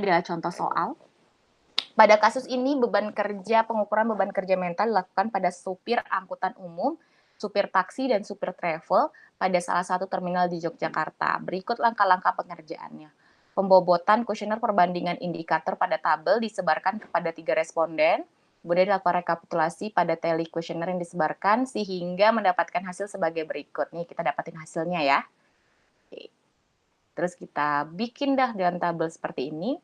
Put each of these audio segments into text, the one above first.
adalah contoh soal. Pada kasus ini, pengukuran beban kerja mental dilakukan pada supir angkutan umum, supir taksi, dan supir travel pada salah satu terminal di Yogyakarta. Berikut langkah-langkah pengerjaannya. Pembobotan kuesioner perbandingan indikator pada tabel disebarkan kepada 3 responden. Kemudian dilakukan rekapitulasi pada tally kuesioner yang disebarkan sehingga mendapatkan hasil sebagai berikut. Nih, kita dapatin hasilnya ya. Oke. Terus kita bikin dah dalam tabel seperti ini.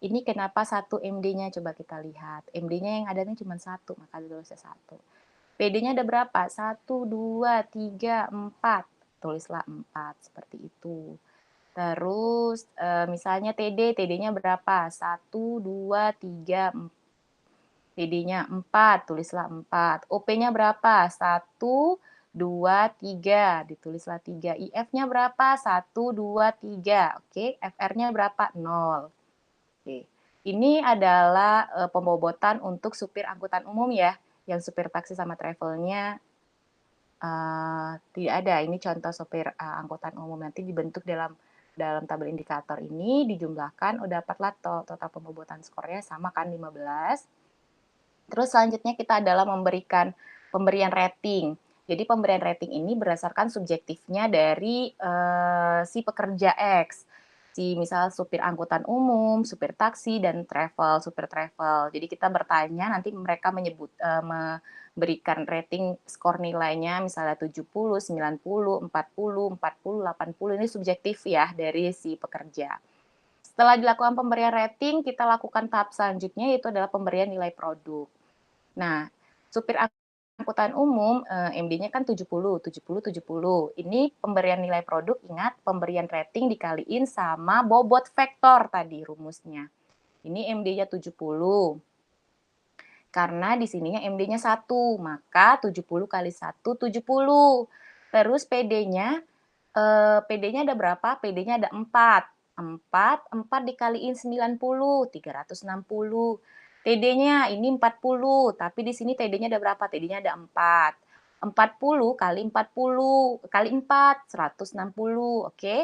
Ini kenapa 1 MD-nya? Coba kita lihat. MD-nya yang ada ini cuma 1, maka tulisnya 1. PD-nya ada berapa? 1, 2, 3, 4. Tulislah 4, seperti itu. Terus, misalnya TD-nya berapa? 1, 2, 3, 4. TD-nya 4, tulislah 4. OP-nya berapa? 1, 2, 3. Ditulislah 3. IF-nya berapa? 1, 2, 3. Oke, FR-nya berapa? 0. Oke. Ini adalah pembobotan untuk supir angkutan umum ya, yang supir taksi sama travelnya tidak ada. Ini contoh supir angkutan umum, nanti dibentuk dalam tabel indikator ini, dijumlahkan, udah dapatlah total pembobotan skornya sama kan 15. Terus selanjutnya kita adalah pemberian rating. Jadi pemberian rating ini berdasarkan subjektifnya dari si pekerja X. Si misal supir angkutan umum, supir taksi, dan supir travel. Jadi kita bertanya, nanti mereka memberikan rating skor nilainya misalnya 70, 90, 40, 40, 80. Ini subjektif ya dari si pekerja. Setelah dilakukan pemberian rating, kita lakukan tahap selanjutnya yaitu adalah pemberian nilai produk. Nah, supir angkutan umum MD-nya kan 70, 70, 70. Ini pemberian nilai produk, ingat pemberian rating dikaliin sama bobot vektor tadi rumusnya. Ini MD-nya 70. Karena di sininya MD-nya 1, maka 70 kali 1, 70. Terus PD-nya ada berapa? PD-nya ada 4. 4 dikaliin 90, 360. TD-nya ini 40, tapi di sini TD-nya ada berapa? TD-nya ada 4. 40 kali 40 kali 4, 160, oke.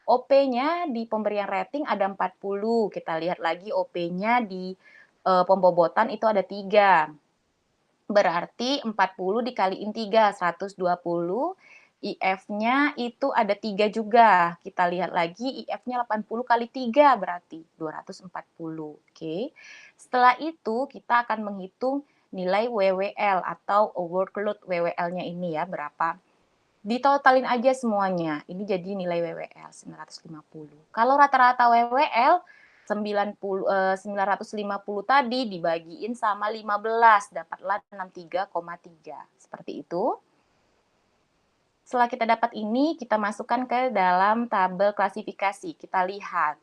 OP-nya di pemberian rating ada 40. Kita lihat lagi OP-nya di pembobotan itu ada 3. Berarti 40 dikaliin 3, 120. IF-nya itu ada 3 juga. Kita lihat lagi IF-nya 80 kali 3 berarti 240. Oke. Setelah itu kita akan menghitung nilai WWL atau workload WWL-nya ini ya berapa. Ditotalin aja semuanya. Ini jadi nilai WWL 950. Kalau rata-rata WWL 950 tadi dibagiin sama 15, dapatlah 63,3. Seperti itu. Setelah kita dapat ini, kita masukkan ke dalam tabel klasifikasi. Kita lihat,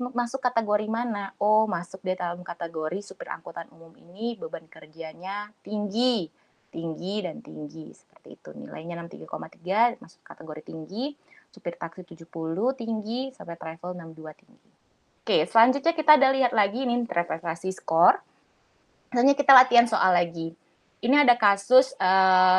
masuk kategori mana? Oh, masuk di dalam kategori supir angkutan umum ini beban kerjanya tinggi, dan tinggi. Seperti itu, nilainya 63,3, masuk kategori tinggi. Supir taksi 70, tinggi. Sampai travel 62, tinggi. Oke, selanjutnya kita ada lihat lagi ini interpretasi skor. Selanjutnya kita latihan soal lagi. Ini ada kasus,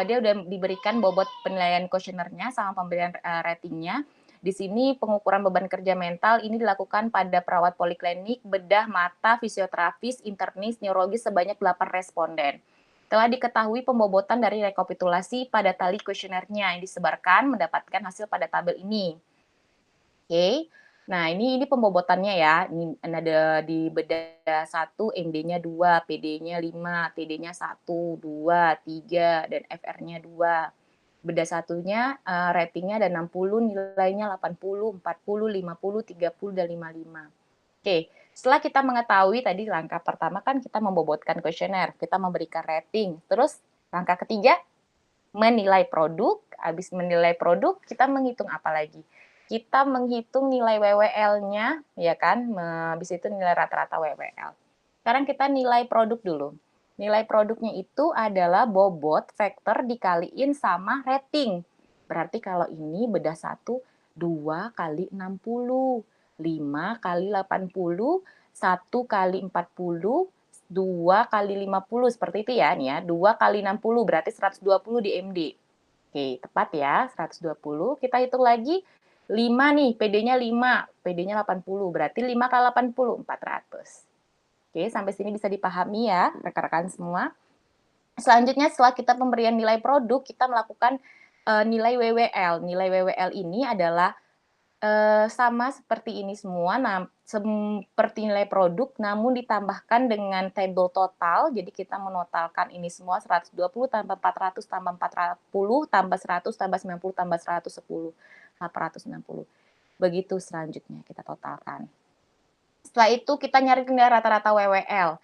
dia udah diberikan bobot penilaian kuesionernya sama pemberian ratingnya. Di sini pengukuran beban kerja mental ini dilakukan pada perawat poliklinik, bedah, mata, fisioterapis, internis, neurologis sebanyak 8 responden. Telah diketahui pembobotan dari rekapitulasi pada tali kuesionernya yang disebarkan mendapatkan hasil pada tabel ini. Oke. Nah, ini pembobotannya ya. Ini ada di bedah 1, MD-nya 2, PD-nya 5, TD-nya 1, 2, 3, dan FR-nya 2. Bedah satunya ratingnya ada 60, nilainya 80, 40, 50, 30, dan 55. Oke, setelah kita mengetahui tadi langkah pertama kan kita membobotkan kuesioner, kita memberikan rating. Terus langkah ketiga, menilai produk. Habis menilai produk, kita menghitung apa lagi? Kita menghitung nilai WWL-nya, ya kan? Habis itu nilai rata-rata WWL. Sekarang kita nilai produk dulu. Nilai produknya itu adalah bobot vektor dikaliin sama rating. Berarti kalau ini bedah 1, 2 kali 60, 5 kali 80, 1 kali 40, 2 kali 50, seperti itu ya. Nih ya, 2 kali 60 berarti 120 di MD. Oke, tepat ya, 120. Kita hitung lagi, 5 nih, PD-nya 5, PD-nya 80, berarti 5 kali 80, 400. Oke, sampai sini bisa dipahami ya, rekan-rekan semua. Selanjutnya setelah kita pemberian nilai produk, kita melakukan nilai WWL. Nilai WWL ini adalah sama seperti ini semua, seperti nilai produk, namun ditambahkan dengan table total. Jadi kita menotalkan ini semua 120 tambah 400 tambah 40 tambah 100 tambah 90 tambah 110, 860. Begitu selanjutnya kita totalkan. Setelah itu kita nyari nilai rata-rata WWL.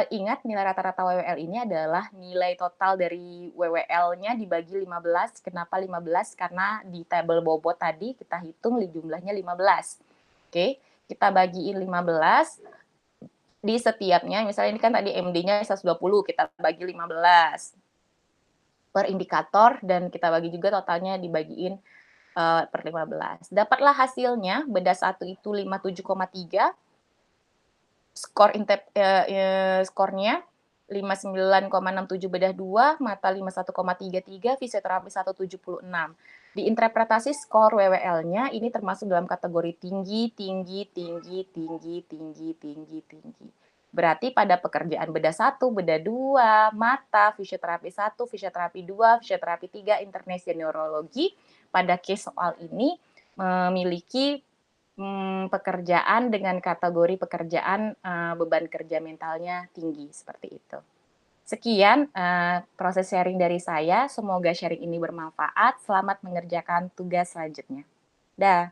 Ingat nilai rata-rata WWL ini adalah nilai total dari WWL-nya dibagi 15. Kenapa 15? Karena di tabel bobot tadi kita hitung jumlahnya 15. Oke, kita bagiin 15 di setiapnya. Misalnya ini kan tadi MD-nya 120, kita bagi 15 per indikator dan kita bagi juga totalnya dibagiin per 15. Dapatlah hasilnya, beda 1 itu 57,3. Skornya 59,67/2, mata 51,33, fisioterapi 176. Di interpretasi skor WWL-nya ini termasuk dalam kategori tinggi, tinggi, tinggi, tinggi, tinggi, tinggi, tinggi. Berarti pada pekerjaan beda 1, beda 2, mata, fisioterapi 1, fisioterapi 2, fisioterapi 3, internesi neurologi, pada case soal ini memiliki pekerjaan dengan kategori pekerjaan beban kerja mentalnya tinggi, seperti itu. Sekian proses sharing dari saya, semoga sharing ini bermanfaat. Selamat mengerjakan tugas selanjutnya. Dah.